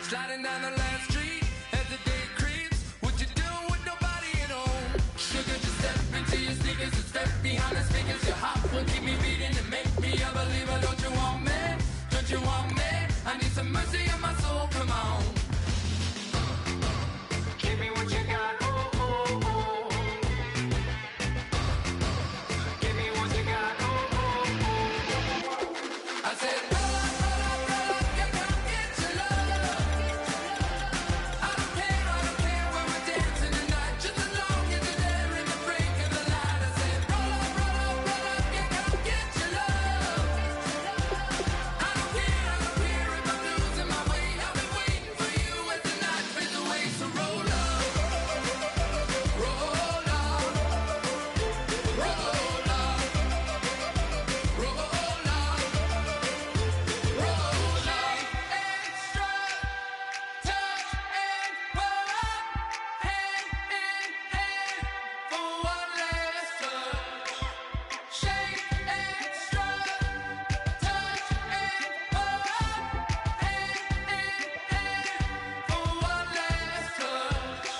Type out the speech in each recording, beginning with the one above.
Sliding down the last street as the day creeps. What you doing with nobody at home? Sugar, just step into your sneakers and step behind the speakers. Your heart will keep me beating and make me a believer. Don't you want me? Don't you want me? I need some mercy on my soul, come on. Give me what you got, oh, oh, oh. Give me what you got, oh, oh, oh. I said, roll up, you come get your love. I don't care when we're dancing tonight. Just as long as you're there in the break of the light. I said, roll up, you come get your love. I don't care if I'm losing my way. I've been waiting for you as the night fades away. So roll up, roll up, roll up, roll up, roll up. Extra, touch and pull up, hand in hand for one last touch. Shake extra, touch and pull up, hand in hand for one last touch.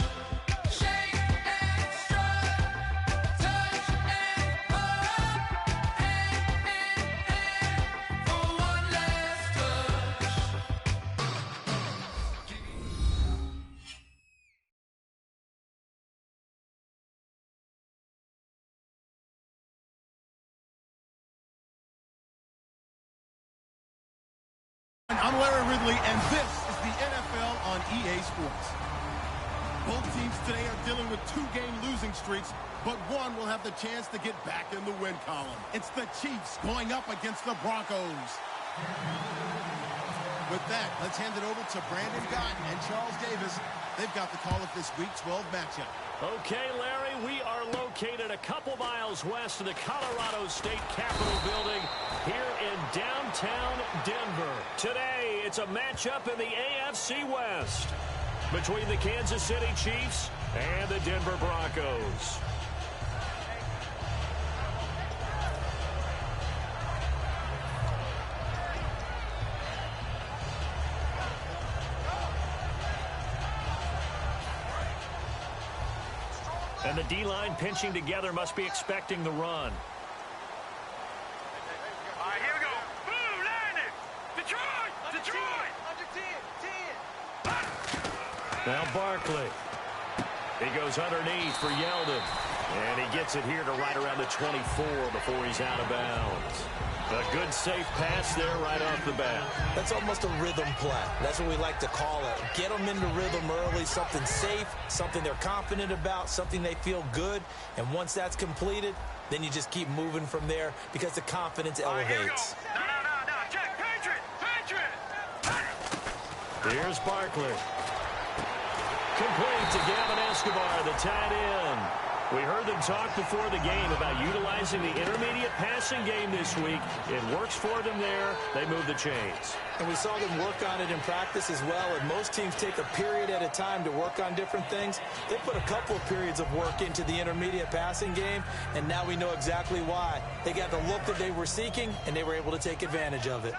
Shake extra, touch and pull up, hand in hand for one last touch. I'm Larry Ridley, and this is the NFL on EA Sports. Both teams today are dealing with 2-game losing streaks, but one will have the chance to get back in the win column. It's the Chiefs going up against the Broncos. With that, let's hand it over to Brandon Gotton and Charles Davis. They've got the call of this Week 12 matchup. Okay, Larry, we are located a couple miles west of the Colorado State Capitol building here in downtown Denver. Today, it's a matchup in the AFC West between the Kansas City Chiefs and the Denver Broncos. And the D-line pinching together must be expecting the run. All right, here we go. Boom, landed. Detroit, Detroit. Under 10. Now Barkley. He goes underneath for Yeldon. And he gets it here to right around the 24 before he's out of bounds. A good safe pass there right off the bat. That's almost a rhythm play. That's what we like to call it. Get them into rhythm early, something safe, something they're confident about, something they feel good. And once that's completed, then you just keep moving from there because the confidence elevates. No, check, Patriot. Here's Barkley. Complete to Gavin Escobar, the tight end. We heard them talk before the game about utilizing the intermediate passing game this week. It works for them there. They move the chains. And we saw them work on it in practice as well. And most teams take a period at a time to work on different things. They put a couple of periods of work into the intermediate passing game, and now we know exactly why. They got the look that they were seeking, and they were able to take advantage of it.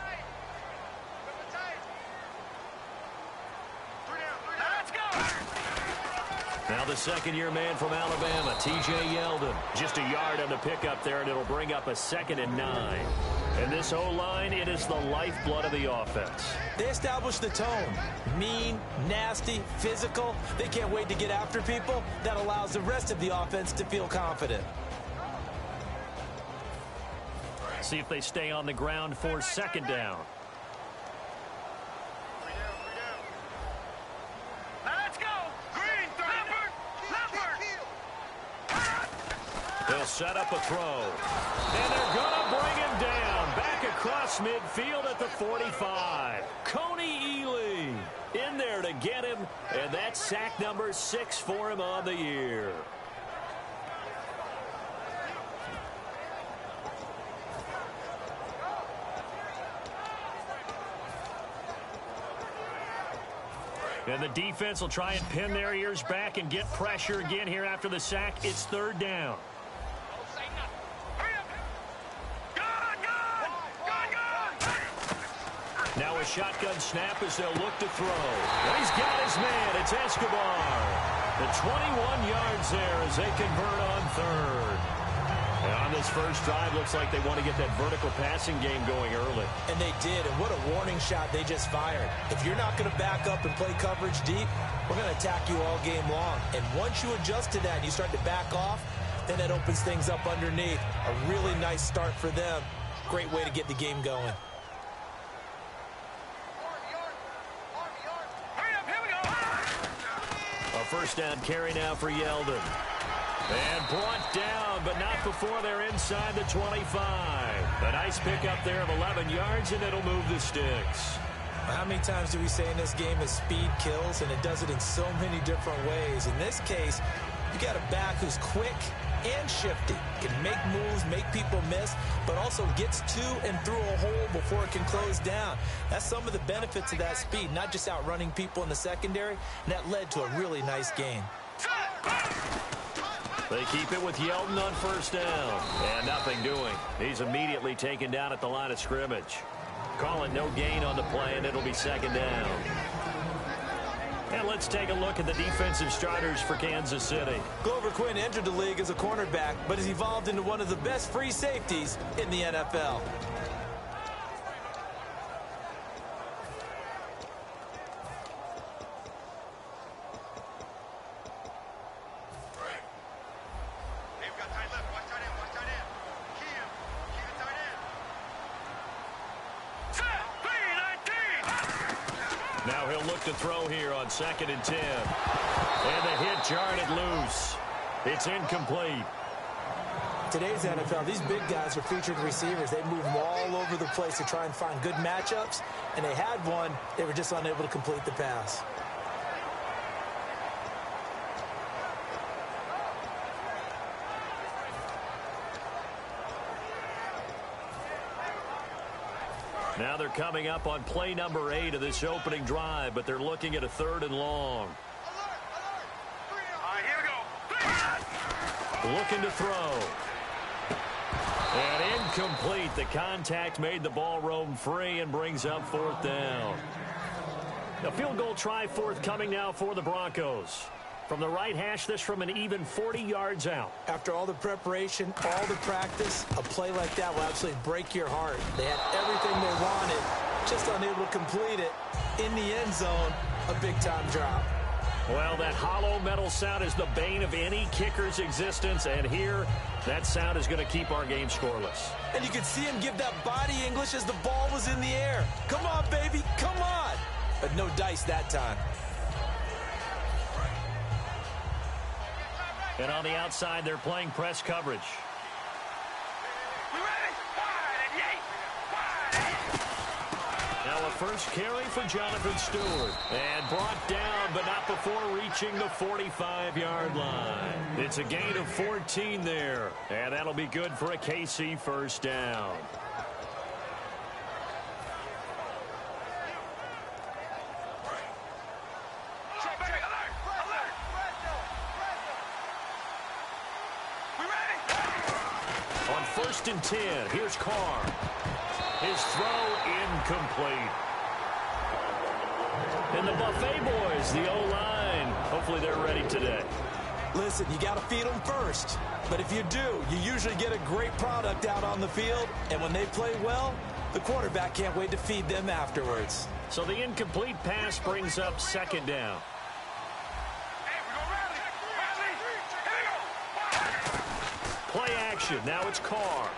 Now the second-year man from Alabama, T.J. Yeldon. Just a yard on the pickup there, and it'll bring up a 2nd and 9. And this O-line, it is the lifeblood of the offense. They establish the tone. Mean, nasty, physical. They can't wait to get after people. That allows the rest of the offense to feel confident. See if they stay on the ground for 2nd down. They'll set up a throw. And they're going to bring him down. Back across midfield at the 45. Coney Ely in there to get him. And that's sack number 6 for him on the year. And the defense will try and pin their ears back and get pressure again here after the sack. It's 3rd down. Now a shotgun snap as they'll look to throw. And he's got his man. It's Escobar. The 21 yards there as they convert on third. And on this first drive, looks like they want to get that vertical passing game going early. And they did, and what a warning shot they just fired. If you're not going to back up and play coverage deep, we're going to attack you all game long. And once you adjust to that and you start to back off, then that opens things up underneath. A really nice start for them. Great way to get the game going. A first down carry now for Yeldon. And brought down, but not before they're inside the 25. A nice pickup there of 11 yards, and it'll move the sticks. How many times do we say in this game that speed kills, and it does it in so many different ways? In this case, you got a back who's quick and shifty, can make moves, make people miss, but also gets to and through a hole before it can close down. That's some of the benefits of that speed, not just outrunning people in the secondary, and that led to a really nice gain. They keep it with Yeldon on first down. And nothing doing. He's immediately taken down at the line of scrimmage. Calling no gain on the play, and it'll be second down. And let's take a look at the defensive starters for Kansas City. Glover Quinn entered the league as a cornerback, but has evolved into one of the best free safeties in the NFL. Now he'll look to throw here on 2nd and 10. And the hit jarred it loose. It's incomplete. Today's NFL, these big guys are featured receivers. They move them all over the place to try and find good matchups. And they had one. They were just unable to complete the pass. Now they're coming up on play number 8 of this opening drive, but they're looking at a 3rd and long. All right, here we go. Looking to throw. And incomplete. The contact made the ball roam free and brings up 4th down. A field goal try forthcoming now for the Broncos. From the right hash, this from an even 40 yards out. After all the preparation, all the practice, a play like that will absolutely break your heart. They had everything they wanted, just unable to complete it. In the end zone, a big-time drop. Well, that hollow metal sound is the bane of any kicker's existence, and here, that sound is going to keep our game scoreless. And you could see him give that body English as the ball was in the air. Come on, baby, come on. But no dice that time. And on the outside, they're playing press coverage. We ready? Wide and yay. Wide. Now a first carry for Jonathan Stewart. And brought down, but not before reaching the 45-yard line. It's a gain of 14 there. And that'll be good for a KC first down. On 1st and 10, here's Carr. His throw incomplete. And the Buffet boys, the O-line, hopefully they're ready today. Listen, you got to feed them first. But if you do, you usually get a great product out on the field. And when they play well, the quarterback can't wait to feed them afterwards. So the incomplete pass brings up 2nd down. Play action. Now it's Carr.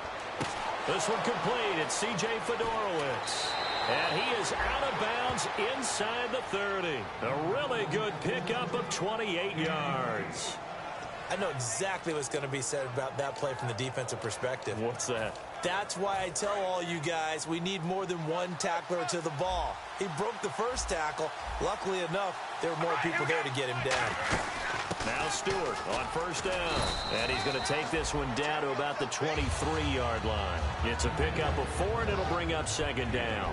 This one complete. It's C.J. Fedorowicz. And he is out of bounds inside the 30. A really good pickup of 28 yards. I know exactly what's going to be said about that play from the defensive perspective. What's that? That's why I tell all you guys we need more than one tackler to the ball. He broke the first tackle. Luckily enough, there were more people there to get him down. Now Stewart on first down. And he's going to take this one down to about the 23-yard line. It's a pickup of 4, and it'll bring up 2nd down.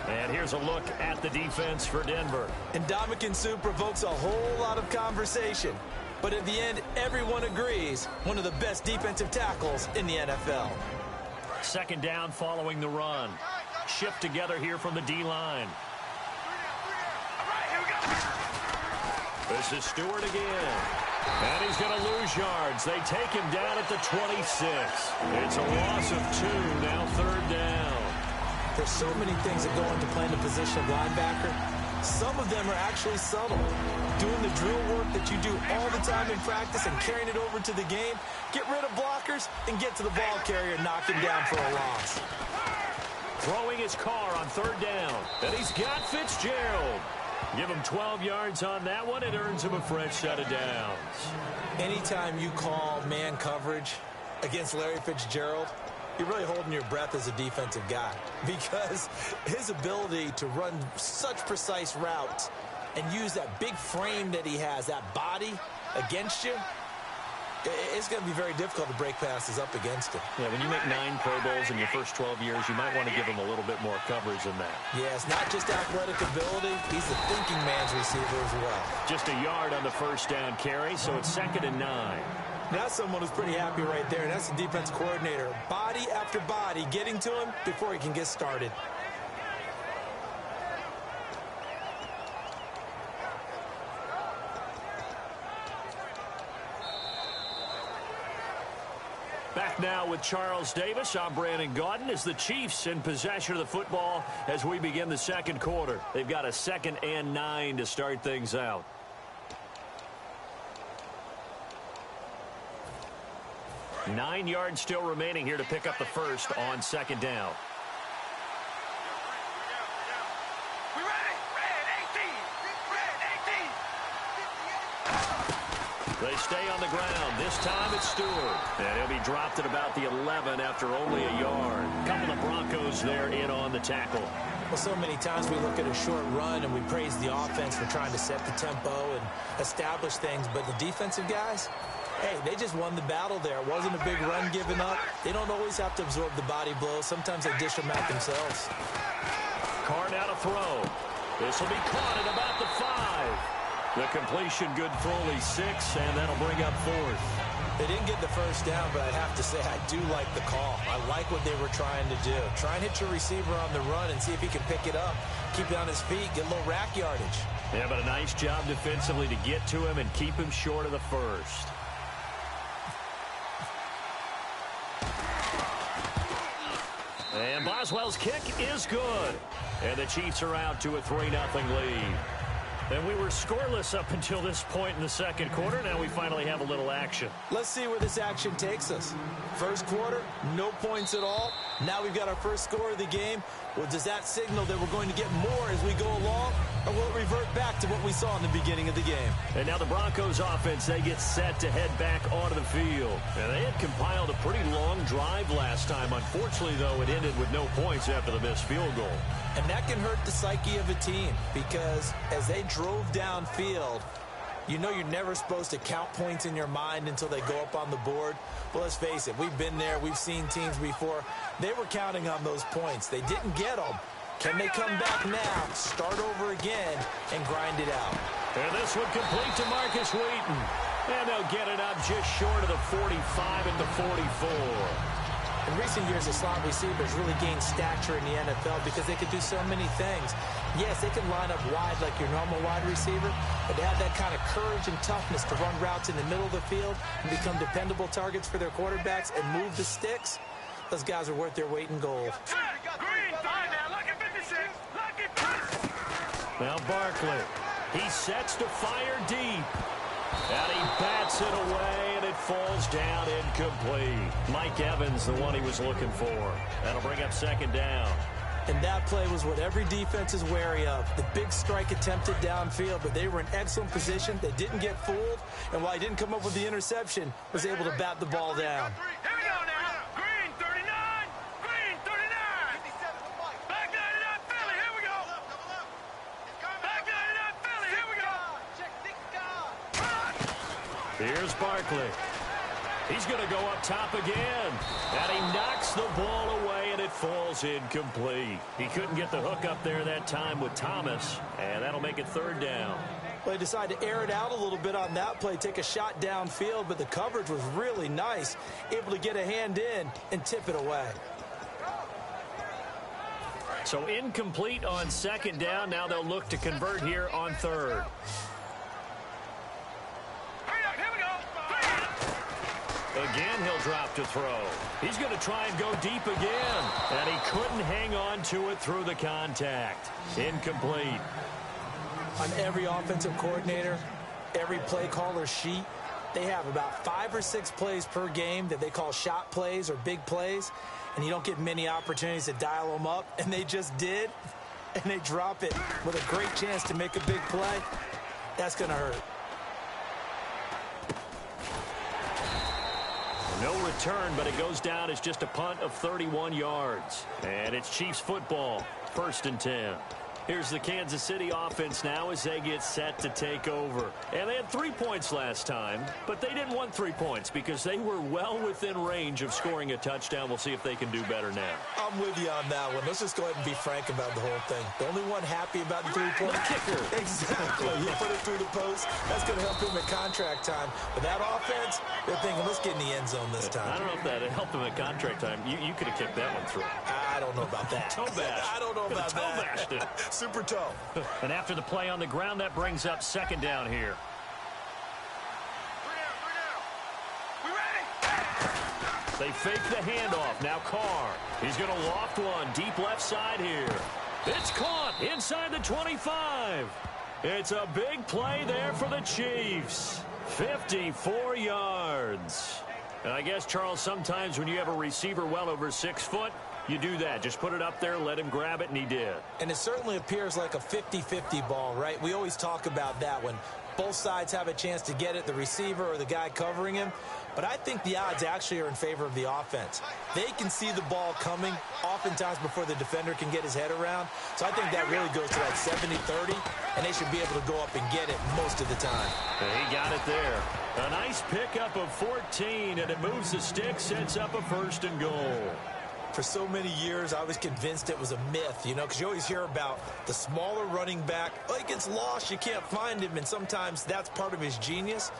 And here's a look at the defense for Denver. And Ndamukong Suh provokes a whole lot of conversation. But at the end, everyone agrees one of the best defensive tackles in the NFL. 2nd down following the run. shift together here from the D-line. This is Stewart again. And he's going to lose yards. They take him down at the 26. It's a loss of 2, now third down. There's so many things that go into playing the position of linebacker. Some of them are actually subtle. Doing the drill work that you do all the time in practice and carrying it over to the game. Get rid of blockers and get to the ball carrier and knock him down for a loss. Throwing his car on third down. And he's got Fitzgerald. Give him 12 yards on that one. It earns him a fresh set of downs. Anytime you call man coverage against Larry Fitzgerald, you're really holding your breath as a defensive guy, because his ability to run such precise routes and use that big frame that he has, that body against you, it's going to be very difficult to break passes up against him. Yeah, when you make 9 Pro Bowls in your first 12 years, you might want to give him a little bit more coverage than that. Yeah, it's not just athletic ability. He's a thinking man's receiver as well. Just a yard on the first down carry, so it's 2nd and 9. That's someone who's pretty happy right there, and that's the defense coordinator. Body after body getting to him before he can get started. Back now with Charles Davis. I'm Brandon Gaudin as the Chiefs in possession of the football as we begin the second quarter. They've got a 2nd and 9 to start things out. Nine yards still remaining here to pick up the first on 2nd down. We ready? Red 18! Red 18! They stay on the ground. This time it's Stewart. And he'll be dropped at about the 11 after only a yard. A couple of Broncos there in on the tackle. Well, so many times we look at a short run and we praise the offense for trying to set the tempo and establish things. But the defensive guys, hey, they just won the battle there. It wasn't a big run given up. They don't always have to absorb the body blows. Sometimes they dish them out themselves. Carr now to throw. This will be caught at about the 5. The completion good for only 6, and that'll bring up 4th. They didn't get the first down, but I have to say I do like the call. I like what they were trying to do. Try and hit your receiver on the run and see if he can pick it up. Keep it on his feet, get a little rack yardage. Yeah, but a nice job defensively to get to him and keep him short of the first. And Boswell's kick is good. And the Chiefs are out to a 3-0 lead. And we were scoreless up until this point in the second quarter. Now we finally have a little action. Let's see where this action takes us. First quarter, no points at all. Now we've got our first score of the game. Well, does that signal that we're going to get more as we go along? Or will it revert back to what we saw in the beginning of the game? And now the Broncos offense, they get set to head back onto the field. And they had compiled a pretty long drive last time. Unfortunately, though, it ended with no points after the missed field goal. And that can hurt the psyche of a team, because as they drove downfield, you know you're never supposed to count points in your mind until they go up on the board. Well, let's face it, we've been there. We've seen teams before. They were counting on those points. They didn't get them. Can they come back now, start over again, and grind it out? And this one complete to Marcus Wheaton. And they'll get it up just short of the 45 at the 44. In recent years, the slot receivers really gained stature in the NFL because they could do so many things. Yes, they can line up wide like your normal wide receiver, but they have that kind of courage and toughness to run routes in the middle of the field and become dependable targets for their quarterbacks and move the sticks. Those guys are worth their weight in gold. Green, fine now. Lucky 56. Lucky 56. Now Barkley. He sets to fire deep. And he bats it away, and it falls down incomplete. Mike Evans, the one he was looking for. That'll bring up 2nd down. And that play was what every defense is wary of. The big strike attempted downfield, but they were in excellent position. They didn't get fooled, and while he didn't come up with the interception, was able to bat the ball down. Here we go now. Green 39. Green 39. Back 99 Philly. Here we go. Back 99 Philly. Here we go. Here's Barkley. He's going to go up top again. And he knocks the ball away, and it falls incomplete. He couldn't get the hook up there that time with Thomas, and that'll make it 3rd down. Well, he decided to air it out a little bit on that play, take a shot downfield, but the coverage was really nice, able to get a hand in and tip it away. So incomplete on second down. Now they'll look to convert here on third. Here we go. Again, he'll drop to throw. He's going to try and go deep again. And he couldn't hang on to it through the contact. Incomplete. On every offensive coordinator, every play caller sheet, they have about 5 or 6 plays per game that they call shot plays or big plays, and you don't get many opportunities to dial them up, and they just did, and they drop it with a great chance to make a big play. That's going to hurt. No return, but it goes down as just a punt of 31 yards. And it's Chiefs football, 1st and 10. Here's the Kansas City offense now as they get set to take over. And they had 3 points last time, but they didn't want 3 points because they were well within range of scoring a touchdown. We'll see if they can do better now. I'm with you on that one. Let's just go ahead and be frank about the whole thing. The only one happy about the 3-point kicker. Exactly. You put it through the post. That's going to help him at contract time. But that offense, they're thinking, let's get in the end zone this time. I don't know if that helped him at contract time. You could have kicked that one through. I don't know about that. Toe bash. I don't know about Toe that. bashed it. Super toe. And after the play on the ground, that brings up second down here. 3 down. We ready? They fake the handoff. Now Carr. He's going to loft one deep left side here. It's caught inside the 25. It's a big play there for the Chiefs. 54 yards. And I guess, Charles, sometimes when you have a receiver well over 6 foot, you do that. Just put it up there, let him grab it, and he did. And it certainly appears like a 50-50 ball, right? We always talk about that when both sides have a chance to get it, the receiver or the guy covering him. But I think the odds actually are in favor of the offense. They can see the ball coming oftentimes before the defender can get his head around. So I think that really goes to that 70-30, and they should be able to go up and get it most of the time. And he got it there. A nice pickup of 14, and it moves the stick, sets up a 1st and goal. For so many years, I was convinced it was a myth, you know, because you always hear about the smaller running back. Oh, he gets lost, you can't find him, and sometimes that's part of his genius.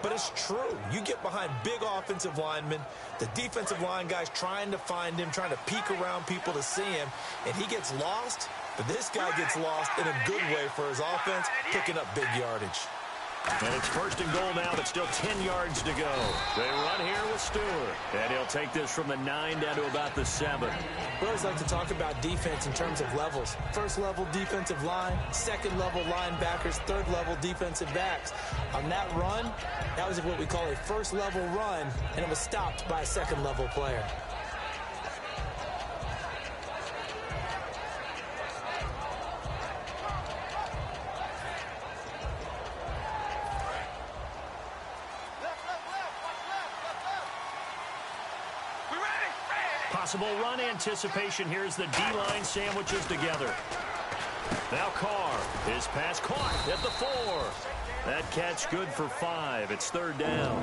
But it's true. You get behind big offensive linemen, the defensive line guys trying to find him, trying to peek around people to see him, and he gets lost. But this guy gets lost in a good way for his offense, picking up big yardage. And it's 1st and goal now, but still 10 yards to go. They run here with Stewart. And he'll take this from the 9 down to about the 7. We always like to talk about defense in terms of levels. 1st level defensive line, 2nd level linebackers, 3rd level defensive backs. On that run, that was what we call a 1st level run, and it was stopped by a 2nd level player. Possible run anticipation here as the D-line sandwiches together. Now Carr. His pass caught at the 4. That catch good for 5. It's 3rd down.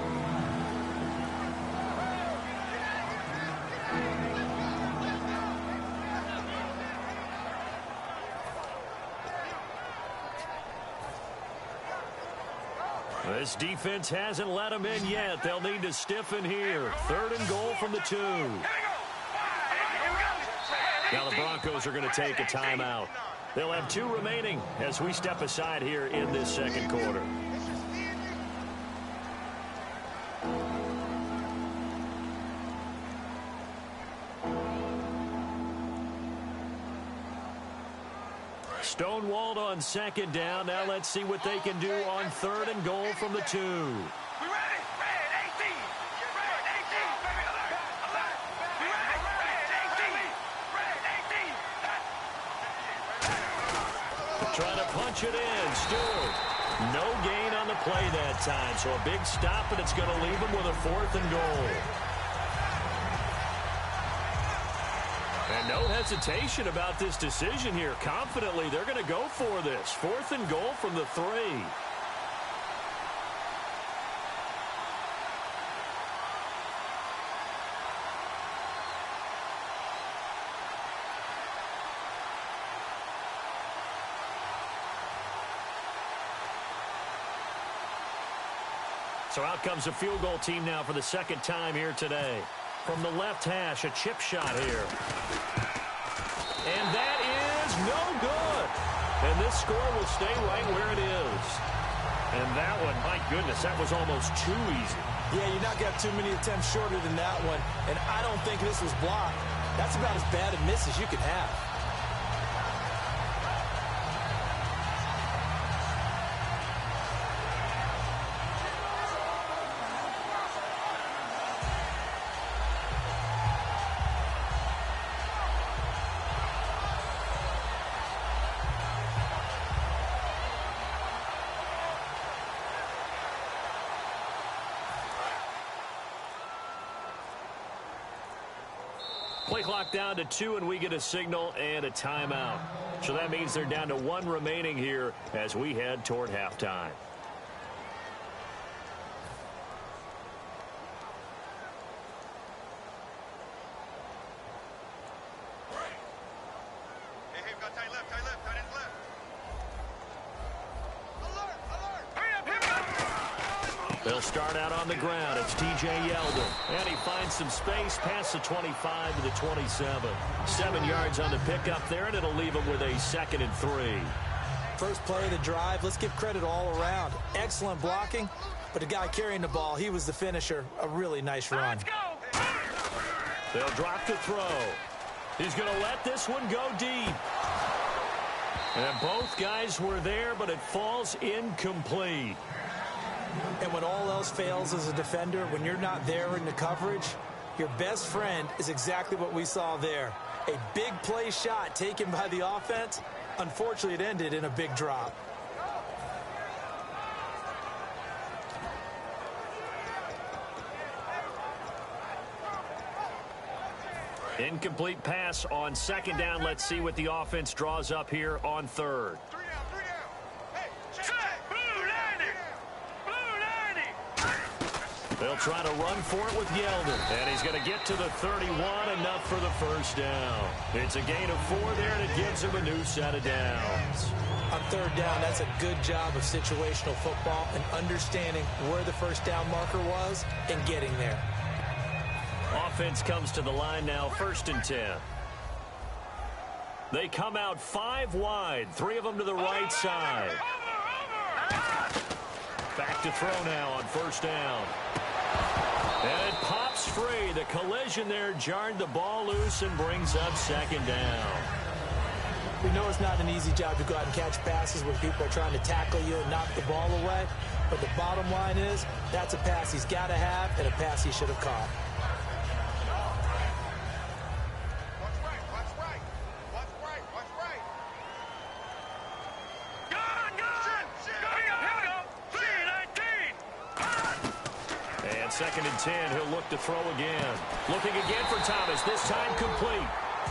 This defense hasn't let them in yet. They'll need to stiffen here. 3rd and goal from the 2. Now the Broncos are going to take a timeout. They'll have 2 remaining as we step aside here in this 2nd quarter. Stonewalled on 2nd down. Now let's see what they can do on 3rd and goal from the 2. We ready? Red 18. Red 18. Baby, alert. Alert. We ready? Red 18. Red 18. Trying to punch it in. Stewart. No gain on the play that time. So a big stop, and it's going to leave them with a 4th and goal. And no hesitation about this decision here. Confidently, they're going to go for this. 4th and goal from the 3. So out comes the field goal team now for the 2nd time here today. From the left hash, a chip shot here. And that is no good. And this score will stay right where it is. And that one, my goodness, that was almost too easy. Yeah, you're not going to have too many attempts shorter than that one. And I don't think this was blocked. That's about as bad a miss as you can have. Play clock down to 2, and we get a signal and a timeout. So that means they're down to 1 remaining here as we head toward halftime. Hey, we've got tight left, tight ends left. Alert, alert! Hurry up, hurry up! They'll start out on the ground. It's T.J. Yeldon. And he finds some space past the 25 to the 27. 7 yards on the pickup there, and it'll leave him with a 2nd and 3. First play of the drive, let's give credit all around. Excellent blocking, but the guy carrying the ball, he was the finisher. A really nice run. Let's go! They'll drop the throw. He's going to let this one go deep. And both guys were there, but it falls incomplete. And when all else fails as a defender, when you're not there in the coverage, your best friend is exactly what we saw there. A big play shot taken by the offense. Unfortunately, it ended in a big drop. Incomplete pass on 2nd down. Let's see what the offense draws up here on 3rd. 3 down, 3 down. Hey, check! Blue 90! Blue 90! They'll try to run for it with Yeldon. And he's going to get to the 31, enough for the first down. It's a gain of 4 there, and it gives him a new set of downs. On 3rd down, that's a good job of situational football and understanding where the first down marker was and getting there. Offense comes to the line now, 1st and 10. They come out 5 wide, 3 of them to the right side. Back to throw now on 1st down. And it pops free. The collision there jarred the ball loose and brings up 2nd down. We know it's not an easy job to go out and catch passes when people are trying to tackle you and knock the ball away. But the bottom line is, that's a pass he's got to have and a pass he should have caught. And 2nd and 10, he'll look to throw again. Looking again for Thomas, this time complete.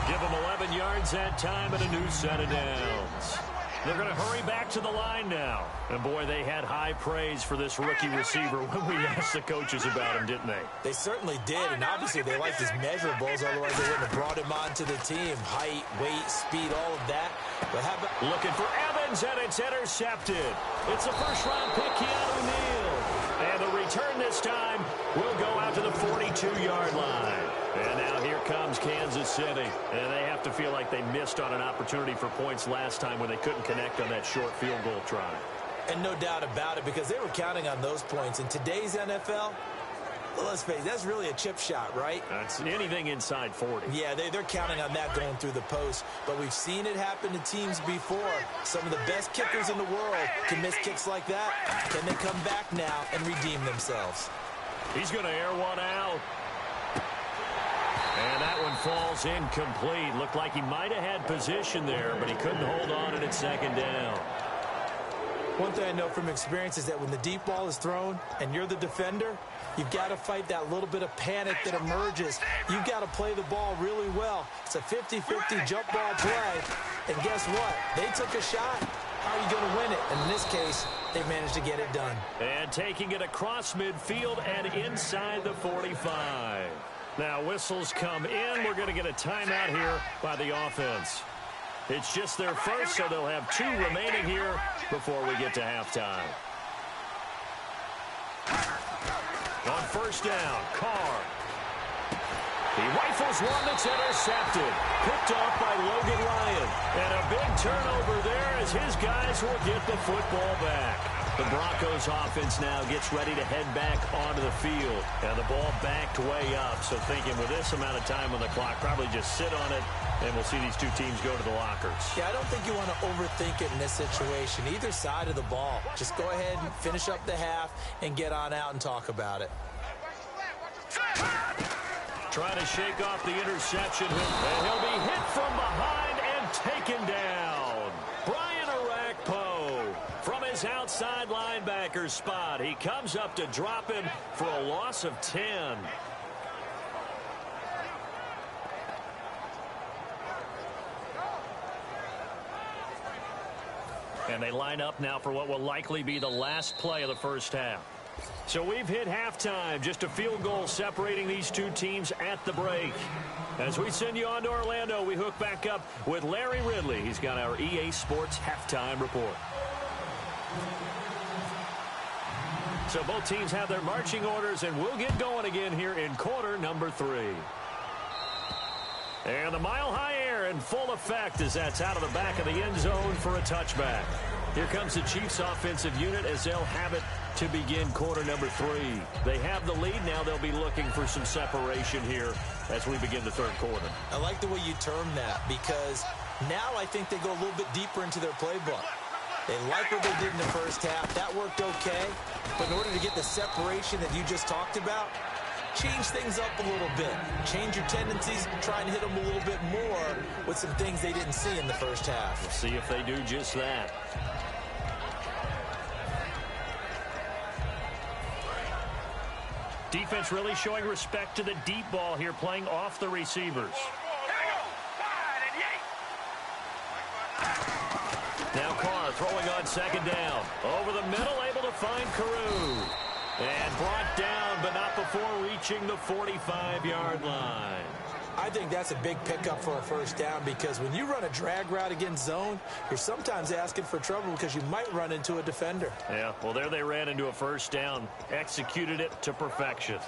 Give him 11 yards that time and a new set of downs. They're going to hurry back to the line now. And boy, they had high praise for this rookie receiver when we asked the coaches about him, didn't they? They certainly did, and obviously they liked his measurables, otherwise they wouldn't have brought him onto the team. Height, weight, speed, all of that. But how about... Looking for Evans, and it's intercepted. It's a first-round pick, Keanu Neal. And the return this time will go out to the 42-yard line. And now here comes Kansas City. And they have to feel like they missed on an opportunity for points last time when they couldn't connect on that short field goal try. And no doubt about it, because they were counting on those points. In today's NFL, well, let's face it, that's really a chip shot, right? That's anything inside 40. Yeah, they're counting on that going through the post. But we've seen it happen to teams before. Some of the best kickers in the world can miss kicks like that. Can they come back now and redeem themselves? He's going to air one out. And that one falls incomplete. Looked like he might have had position there, but he couldn't hold on, and it's 2nd down. One thing I know from experience is that when the deep ball is thrown and you're the defender, you've got to fight that little bit of panic that emerges. You've got to play the ball really well. It's a 50-50 jump ball play. And guess what? They took a shot. How are you going to win it? And in this case, they managed to get it done. And taking it across midfield and inside the 45. Now whistles come in. We're going to get a timeout here by the offense. It's just their first, so they'll have 2 remaining here before we get to halftime. On 1st down, Carr. He rifles one that's intercepted. Picked off by Logan Ryan. And a big turnover there as his guys will get the football back. The Broncos offense now gets ready to head back onto the field. And the ball backed way up. So thinking with this amount of time on the clock, probably just sit on it, and we'll see these two teams go to the lockers. Yeah, I don't think you want to overthink it in this situation. Either side of the ball. Just go ahead and finish up the half and get on out and talk about it. Trying to shake off the interception. And he'll be hit from behind and taken down. Brian Arakpo from his outside linebacker spot. He comes up to drop him for a loss of 10. And they line up now for what will likely be the last play of the first half. So we've hit halftime. Just a field goal separating these two teams at the break. As we send you on to Orlando, we hook back up with Larry Ridley. He's got our EA Sports halftime report. So both teams have their marching orders, and we'll get going again here in quarter number 3. And the mile-high air in full effect as that's out of the back of the end zone for a touchback. Here comes the Chiefs offensive unit as they'll have it to begin quarter number 3. They have the lead. Now they'll be looking for some separation here as we begin the third quarter. I like the way you term that because now I think they go a little bit deeper into their playbook. They like what they did in the first half. That worked okay. But in order to get the separation that you just talked about, change things up a little bit. Change your tendencies, try and hit them a little bit more with some things they didn't see in the first half. We'll see if they do just that. Defense really showing respect to the deep ball here, playing off the receivers. Now Carr throwing on second down. Over the middle, able to find Carew. And brought down, but not before reaching the 45-yard line. I think that's a big pickup for a first down because when you run a drag route against zone, you're sometimes asking for trouble because you might run into a defender. Yeah, well, there they ran into a first down. Executed it to perfection.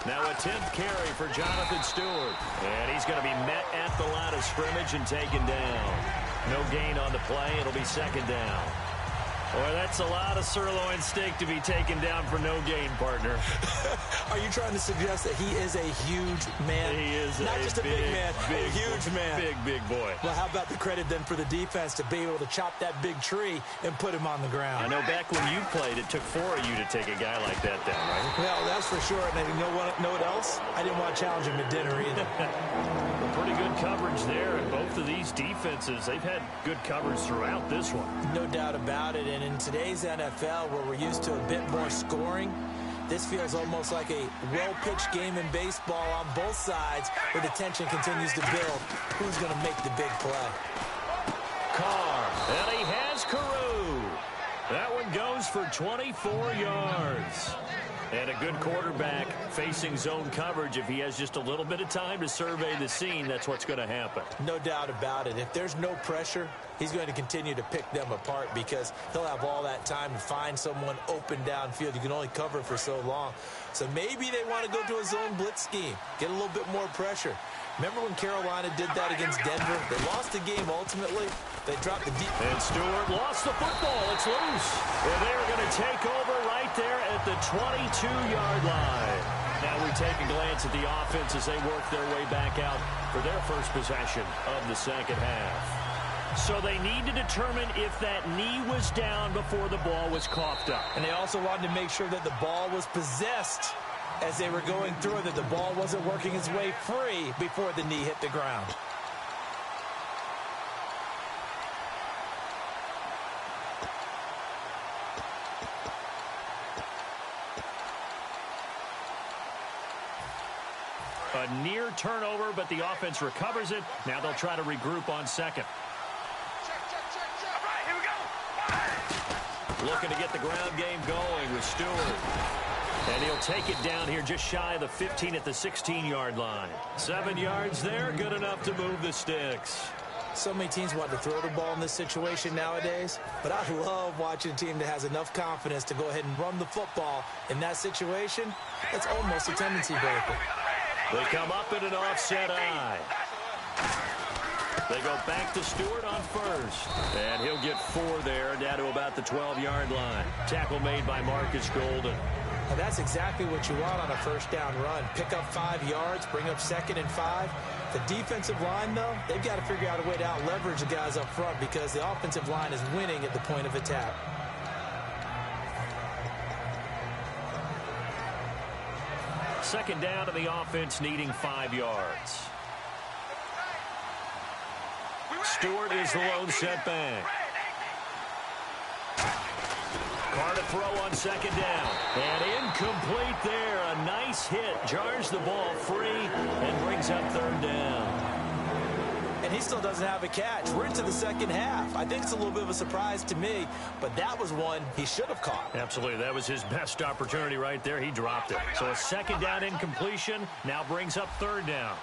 Now a 10th carry for Jonathan Stewart. And he's going to be met at the line of scrimmage and taken down. No gain on the play. It'll be second down. Boy, that's a lot of sirloin steak to be taken down for no gain, partner. Are you trying to suggest that he is a huge man? He is not just a big man, a huge man. Big boy. Well, how about the credit then for the defense to be able to chop that big tree and put him on the ground? I know back when you played, it took 4 of you to take a guy like that down, right? Well, that's for sure. And you know what else? I didn't want to challenge him at dinner either. Pretty good coverage there, and both of these defenses, they've had good coverage throughout this one. No doubt about it. And in today's NFL, where we're used to a bit more scoring, this feels almost like a well-pitched game in baseball on both sides where the tension continues to build. Who's going to make the big play? Carr, and he has Carew. That one goes for 24 yards. And a good quarterback facing zone coverage. If he has just a little bit of time to survey the scene, that's what's going to happen. No doubt about it. If there's no pressure, he's going to continue to pick them apart because he'll have all that time to find someone open downfield. You can only cover for so long. So maybe they want to go to a zone blitz scheme, get a little bit more pressure. Remember when Carolina did that against Denver? They lost the game ultimately. They dropped the deep. And Stewart lost the football. It's loose. And they're going to take over right there at the 22-yard line. Now we take a glance at the offense as they work their way back out for their first possession of the second half. So they need to determine if that knee was down before the ball was coughed up. And they also wanted to make sure that the ball was possessed as they were going through it, that the ball wasn't working its way free before the knee hit the ground. A near turnover, but the offense recovers it. Now they'll try to regroup on second. Looking to get the ground game going with Stewart. And he'll take it down here just shy of the 15 at the 16-yard line. 7 yards there, good enough to move the sticks. So many teams want to throw the ball in this situation nowadays, but I love watching a team that has enough confidence to go ahead and run the football in that situation. That's almost a tendency breaker. They come up in an offset eye. They go back to Stewart on first. And he'll get 4 there, down to about the 12-yard line. Tackle made by Marcus Golden. And that's exactly what you want on a first down run. Pick up 5 yards, bring up 2nd and 5. The defensive line, though, they've got to figure out a way to out-leverage the guys up front because the offensive line is winning at the point of attack. Second down to the offense, needing 5 yards. Stewart is the lone setback. Carr to throw on second down. And incomplete there. A nice hit. Jars the ball free and brings up third down. And he still doesn't have a catch. We're into the second half. I think it's a little bit of a surprise to me, but that was one he should have caught. Absolutely. That was his best opportunity right there. He dropped it. So a second down incompletion now brings up third down.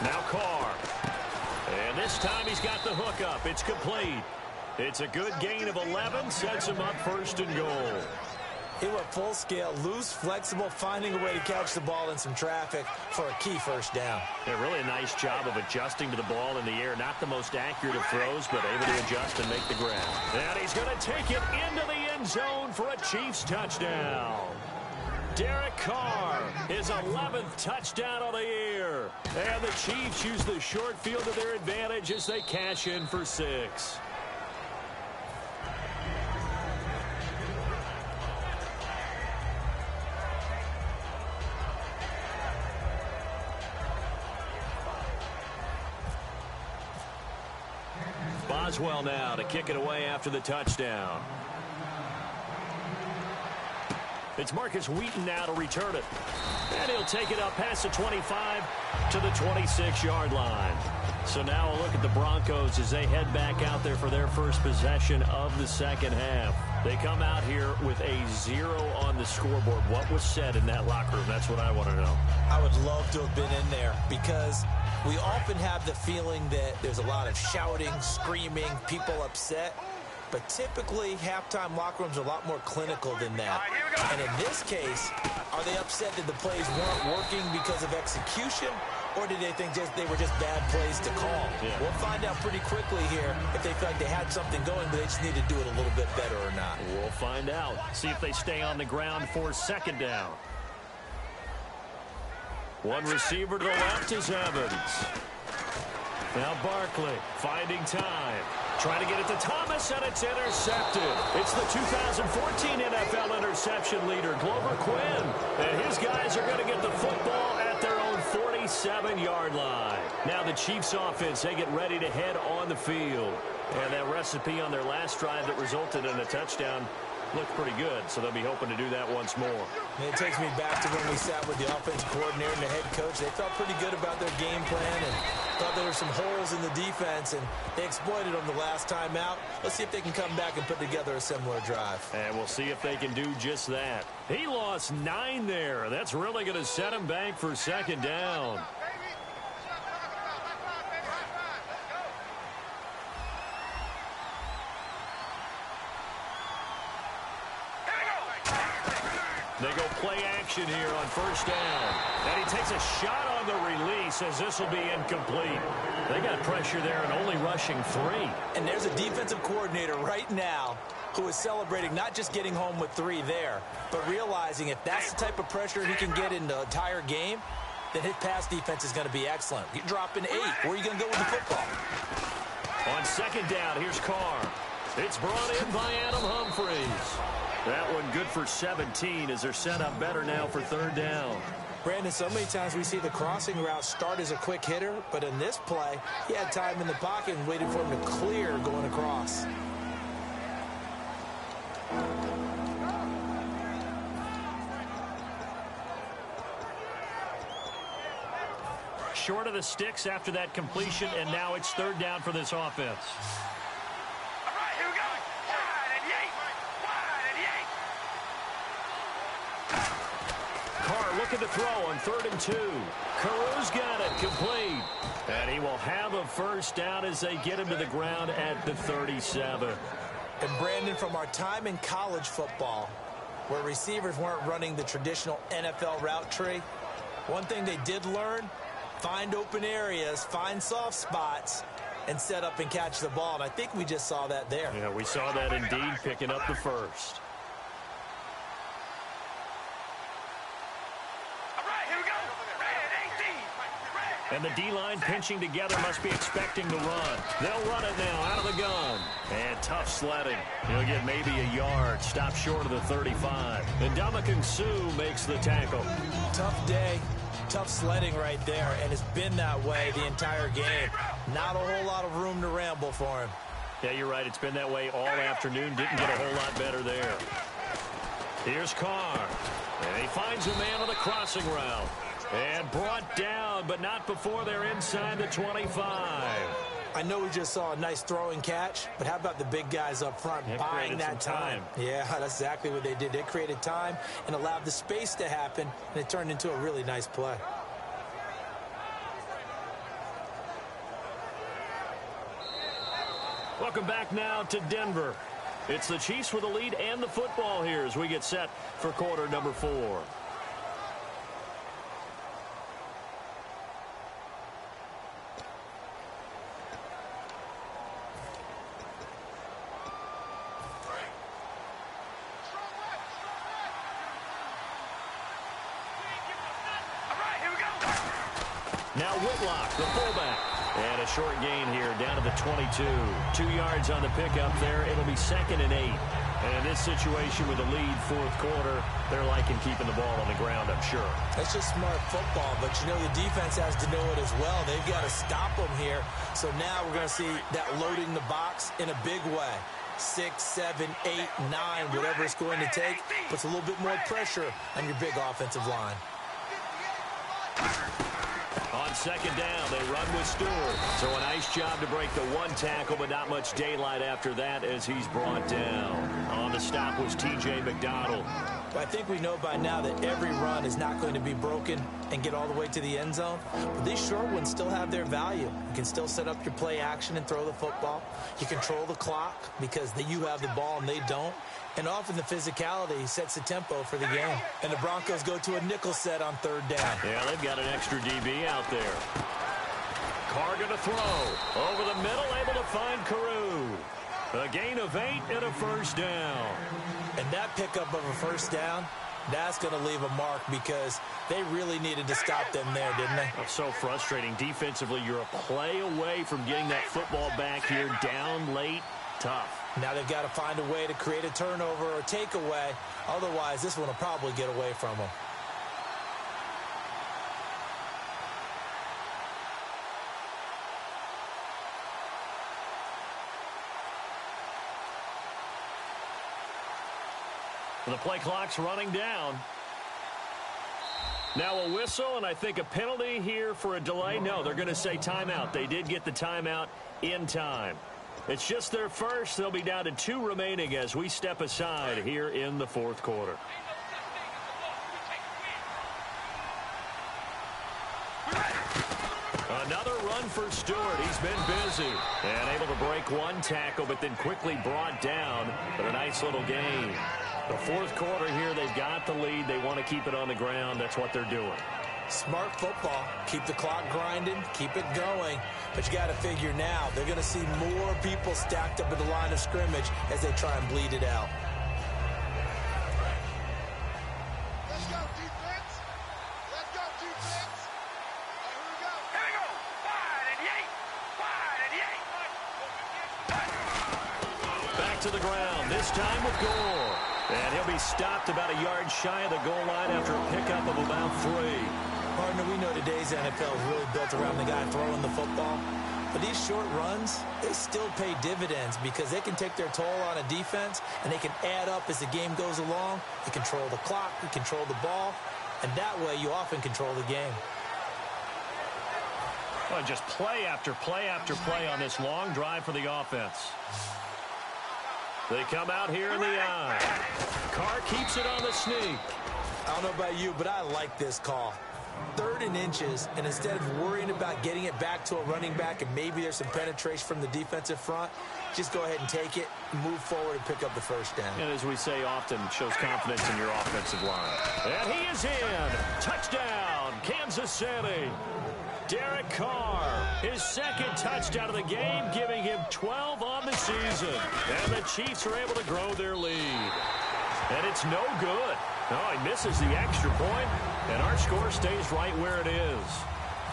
Now Carr. And this time he's got the hook up. It's complete. It's a good gain of 11. Sets him up first and goal. He went full scale, loose, flexible, finding a way to catch the ball in some traffic for a key first down. Yeah, really a nice job of adjusting to the ball in the air. Not the most accurate of throws, but able to adjust and make the grab. And he's going to take it into the end zone for a Chiefs touchdown. Derek Carr, his 11th touchdown of the year. And the Chiefs use the short field to their advantage as they cash in for 6. Boswell now to kick it away after the touchdown. It's Marcus Wheaton now to return it. And he'll take it up past the 25 to the 26-yard line. So now a look at the Broncos as they head back out there for their first possession of the second half. They come out here with a 0 on the scoreboard. What was said in that locker room? That's what I want to know. I would love to have been in there because we often have the feeling that there's a lot of shouting, screaming, people upset. But typically, halftime locker rooms are a lot more clinical than that. And in this case, are they upset that the plays weren't working because of execution? Or did they think they were just bad plays to call? Yeah. We'll find out pretty quickly here if they feel like they had something going, but they just need to do it a little bit better or not. We'll find out. See if they stay on the ground for second down. One receiver to the left is Evans. Now Barkley finding time. Trying to get it to Thomas, and it's intercepted. It's the 2014 NFL interception leader, Glover Quinn. And his guys are going to get the football at their own 47-yard line. Now the Chiefs offense, they get ready to head on the field. And that recipe on their last drive that resulted in a touchdown looked pretty good, so they'll be hoping to do that once more. And it takes me back to when we sat with the offensive coordinator and the head coach. They felt pretty good about their game plan and thought there were some holes in the defense, and they exploited them the last time out. Let's see if they can come back and put together a similar drive. And we'll see if they can do just that. He lost 9 there. That's really going to set him back for second down. They go play action here on first down. And he takes a shot on the release as this will be incomplete. They got pressure there and only rushing 3. And there's a defensive coordinator right now who is celebrating not just getting home with 3 there, but realizing if that's the type of pressure he can get in the entire game, then his pass defense is going to be excellent. You're dropping 8. Where are you going to go with the football? On second down, here's Carr. It's brought in by Adam Humphries. That one good for 17 as they're set up better now for third down. Brandon, so many times we see the crossing route start as a quick hitter, but in this play, he had time in the pocket and waited for him to clear going across. Short of the sticks after that completion, and now it's third down for this offense. looking to throw on 3rd and 2. Caru's got it complete. And he will have a first down as they get him to the ground at the 37. And Brandon, from our time in college football, where receivers weren't running the traditional NFL route tree, one thing they did learn, find open areas, find soft spots, and set up and catch the ball. And I think we just saw that there. Yeah, we saw that indeed, picking up the first. And the D-line pinching together must be expecting to run. They'll run it now out of the gun. And tough sledding. He'll get maybe a yard. Stop short of the 35. And Ndamukong Suh makes the tackle. Tough day. Tough sledding right there. And it's been that way the entire game. Not a whole lot of room to ramble for him. Yeah, you're right. It's been that way all afternoon. Didn't get a whole lot better there. Here's Carr. And he finds a man on the crossing route. And brought down, but not before they're inside the 25. I know we just saw a nice throw and catch, but how about the big guys up front buying that time? Yeah, that's exactly what they did. They created time and allowed the space to happen, and it turned into a really nice play. Welcome back now to Denver. It's the Chiefs with the lead and the football here as we get set for quarter number 4. Now Whitlock, the fullback. And a short gain here down to the 22. 2 yards on the pickup there. It'll be 2nd and 8. And in this situation with the lead 4th quarter, they're liking keeping the ball on the ground, I'm sure. That's just smart football, but you know the defense has to know it as well. They've got to stop them here. So now we're going to see that loading the box in a big way. 6, 7, 8, 9, whatever it's going to take, puts a little bit more pressure on your big offensive line. On 2nd down, they run with Stewart. So a nice job to break the 1 tackle, but not much daylight after that as he's brought down. On the stop was T.J. McDonald. Well, I think we know by now that every run is not going to be broken and get all the way to the end zone. But these short ones still have their value. You can still set up your play action and throw the football. You control the clock because you have the ball and they don't. And often the physicality sets the tempo for the game. And the Broncos go to a nickel set on 3rd down. Yeah, they've got an extra DB out there. Carr going to throw. Over the middle, able to find Carew. A gain of 8 and a first down. And that pickup of a first down, that's going to leave a mark because they really needed to stop them there, didn't they? Oh, so frustrating. Defensively, you're a play away from getting that football back here down late. Tough. Now they've got to find a way to create a turnover or takeaway. Otherwise, this one will probably get away from them. The play clock's running down. Now a whistle, and I think a penalty here for a delay. No, they're going to say timeout. They did get the timeout in time. It's just their first. They'll be down to 2 remaining as we step aside here in the 4th quarter. Another run for Stewart. He's been busy and able to break 1 tackle, but then quickly brought down. But a nice little gain. The 4th quarter here, they've got the lead. They want to keep it on the ground. That's what they're doing. Smart football. Keep the clock grinding. Keep it going. But you got to figure now, they're going to see more people stacked up at the line of scrimmage as they try and bleed it out. Let's go, defense. Let's go, defense. All right, here we go. Here we go. Wide and yay. Wide and yay. Back to the ground, this time with Gore. And he'll be stopped about a yard shy of the goal line after a pickup of about 3. Partner, we know today's NFL is really built around the guy throwing the football. But these short runs, they still pay dividends because they can take their toll on a defense and they can add up as the game goes along. You control the clock, you control the ball, and that way you often control the game. Well, just play after play after play on this long drive for the offense. They come out here in the eye. Carr keeps it on the sneak. I don't know about you, but I like this call. 3rd and inches, and instead of worrying about getting it back to a running back and maybe there's some penetration from the defensive front, just go ahead and take it, move forward, and pick up the first down. And as we say often, it shows confidence in your offensive line. And he is in. Touchdown, Kansas City. Derek Carr, his 2nd touchdown of the game, giving him 12 on the season. And the Chiefs are able to grow their lead. And it's no good. Oh, he misses the extra point, and our score stays right where it is.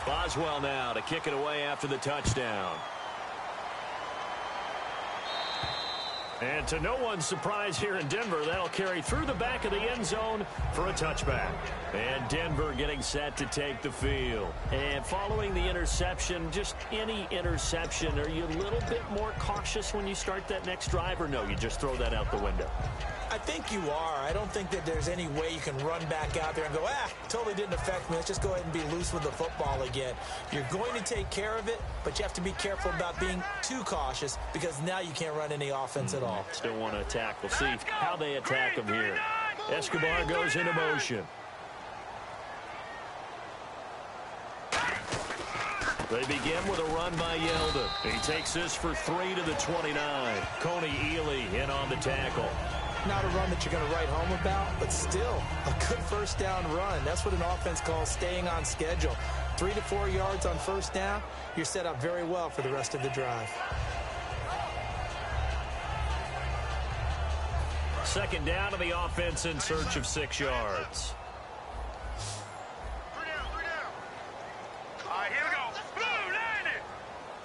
Boswell now to kick it away after the touchdown. And to no one's surprise here in Denver, that'll carry through the back of the end zone for a touchback. And Denver getting set to take the field. And following the interception, just any interception, are you a little bit more cautious when you start that next drive, or no, you just throw that out the window? I think you are. I don't think that there's any way you can run back out there and go, totally didn't affect me. Let's just go ahead and be loose with the football again. You're going to take care of it, but you have to be careful about being too cautious because now you can't run any offense at all. Still want to attack. We'll see how they attack him here. Escobar goes into motion. They begin with a run by Yeldon. He takes this for 3 to the 29. Coney Ely in on the tackle. Not a run that you're going to write home about, but still a good first down run. That's what an offense calls staying on schedule. 3 to 4 yards on first down, you're set up very well for the rest of the drive. 2nd down to the offense in search of 6 yards. 3 down, 3 down. All right, here we go. Blue 90.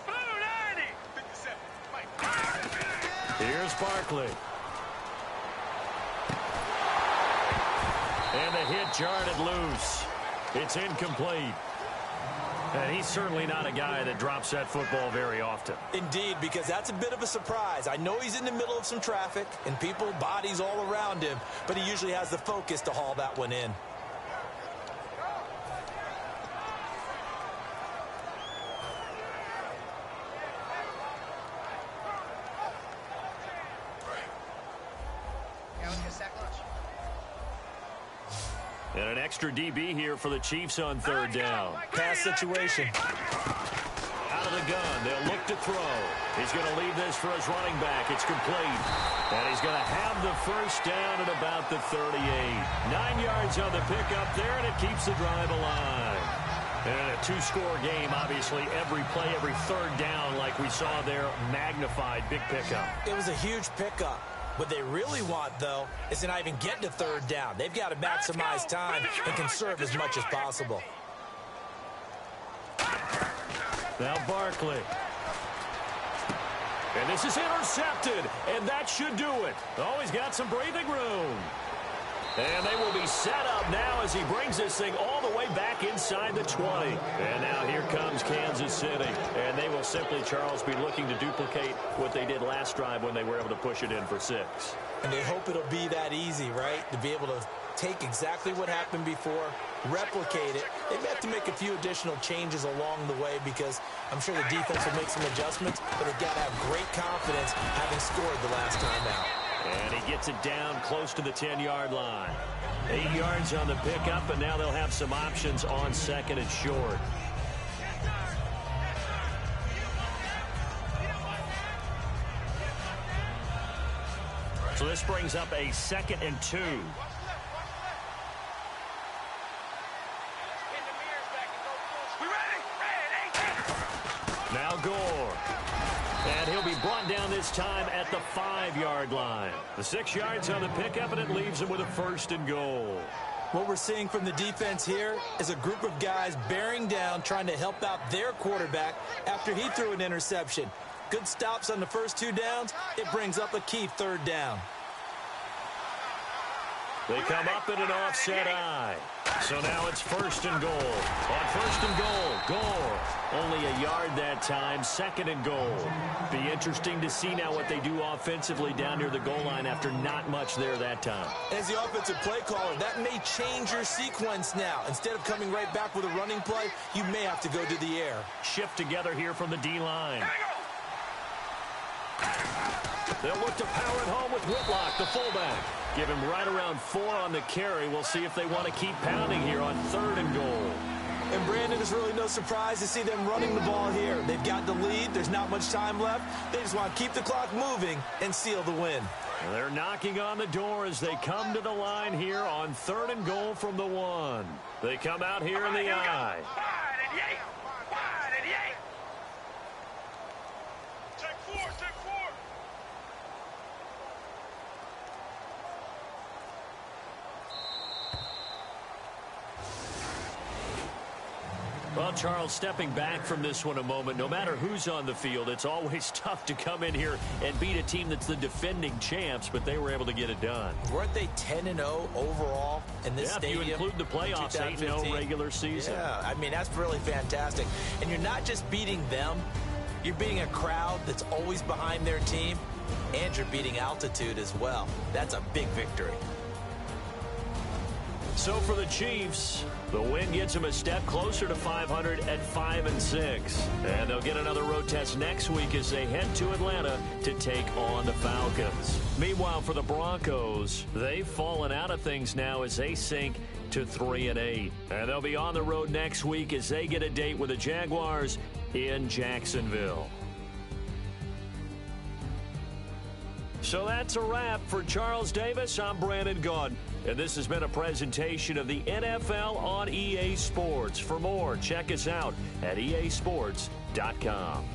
Blue 90. 57. Here's Barkley. And the hit jarred it loose. It's incomplete. And he's certainly not a guy that drops that football very often. Indeed, because that's a bit of a surprise. I know he's in the middle of some traffic and people, bodies all around him, but he usually has the focus to haul that one in. And an extra DB here for the Chiefs on 3rd down. Pass situation. Out of the gun. They'll look to throw. He's going to leave this for his running back. It's complete. And he's going to have the first down at about the 38. 9 yards on the pickup there, and it keeps the drive alive. And a 2-score game, obviously, every play, every 3rd down, like we saw there, magnified, big pickup. It was a huge pickup. What they really want, though, is to not even get to 3rd down. They've got to maximize time and conserve as much as possible. Now Barkley. And this is intercepted, and that should do it. Oh, he's got some breathing room. And they will be set up now as he brings this thing all the way back inside the 20. And now here comes Kansas City. And they will simply, Charles, be looking to duplicate what they did last drive when they were able to push it in for 6. And they hope it'll be that easy, right? To be able to take exactly what happened before, replicate it. They may have to make a few additional changes along the way because I'm sure the defense will make some adjustments, but they've got to have great confidence having scored the last time out. And he gets it down close to the 10-yard line. 8 yards on the pickup, and now they'll have some options on 2nd and short. So this brings up a 2nd and 2. Now Gore. And he'll be brought down this time at the 5-yard line. The 6 yards on the pickup, and it leaves him with a 1st and goal. What we're seeing from the defense here is a group of guys bearing down, trying to help out their quarterback after he threw an interception. Good stops on the first 2 downs. It brings up a key 3rd down. They come up in an offset eye. So now it's 1st and goal. On 1st and goal, Gore. Only a yard that time, 2nd and goal. Be interesting to see now what they do offensively down near the goal line after not much there that time. As the offensive play caller, that may change your sequence now. Instead of coming right back with a running play, you may have to go to the air. Shift together here from the D-line. They'll look to power it home with Whitlock, the fullback. Give him right around 4 on the carry. We'll see if they want to keep pounding here on 3rd and goal. And Brandon, it's really no surprise to see them running the ball here. They've got the lead. There's not much time left. They just want to keep the clock moving and seal the win. They're knocking on the door as they come to the line here on 3rd and goal from the 1. They come out here in the I. Take 4, take 4. Well, Charles, stepping back from this one a moment, no matter who's on the field, it's always tough to come in here and beat a team that's the defending champs, but they were able to get it done. Weren't they 10-0 overall in this stadium? If you include the playoffs, 8-0 regular season. Yeah, I mean, that's really fantastic. And you're not just beating them, you're beating a crowd that's always behind their team, and you're beating altitude as well. That's a big victory. So for the Chiefs, the win gets them a step closer to 500 at 5-6. And they'll get another road test next week as they head to Atlanta to take on the Falcons. Meanwhile, for the Broncos, they've fallen out of things now as they sink to 3-8. And they'll be on the road next week as they get a date with the Jaguars in Jacksonville. So that's a wrap. For Charles Davis, I'm Brandon Gaudin. And this has been a presentation of the NFL on EA Sports. For more, check us out at easports.com.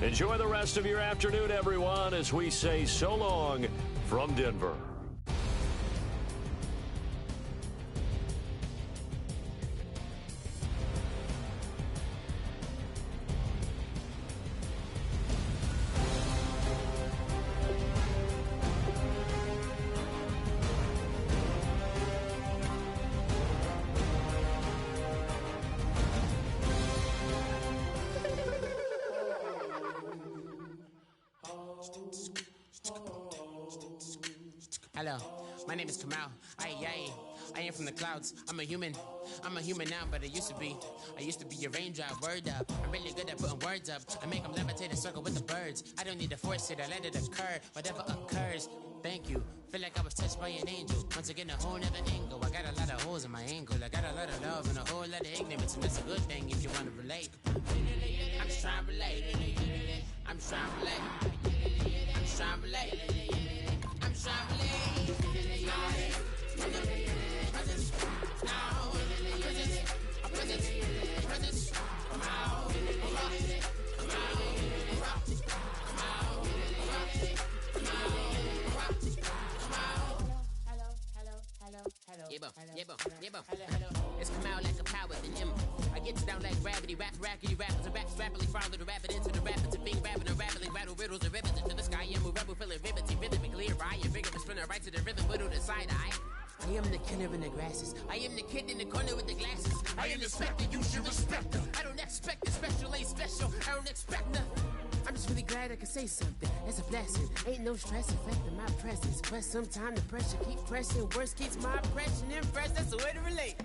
Enjoy the rest of your afternoon, everyone, as we say so long from Denver. Hello, my name is Kamal. I am from the clouds. I'm a human now, but I used to be a raindrop. Word up, I'm really good at putting words up. I make them levitate and circle with the birds. I don't need to force it, I let it occur. Whatever occurs, thank you. Feel like I was touched by an angel. Once again, a whole nother angle. I got a lot of holes in my ankle. I got a lot of love and a whole lot of ignorance, and that's a good thing if you want to relate. I'm just trying to relate. I'm just trying to relate. I'm just trying to relate. I'm just trying to relate. It's come out like a power than him. I get down like gravity, rackety rappers and raps rapidly follow the rapid into the rapids and big rapping and rapidly rattle riddles and rivets into the sky. I'm a rebel feeling riveting, rhythmically right and vigorous spinner right to the rhythm, but on the side eye. I am the killer in the grasses. I am the kid in the corner with the glasses. I am the specter, you should respect her. I don't expect the special, ain't special. I don't expect nothing. I'm just really glad I can say something. It's a blessing. Ain't no stress affecting my presence. But sometimes the pressure keep pressing. Worst keeps my impression impressed. That's the way to relate.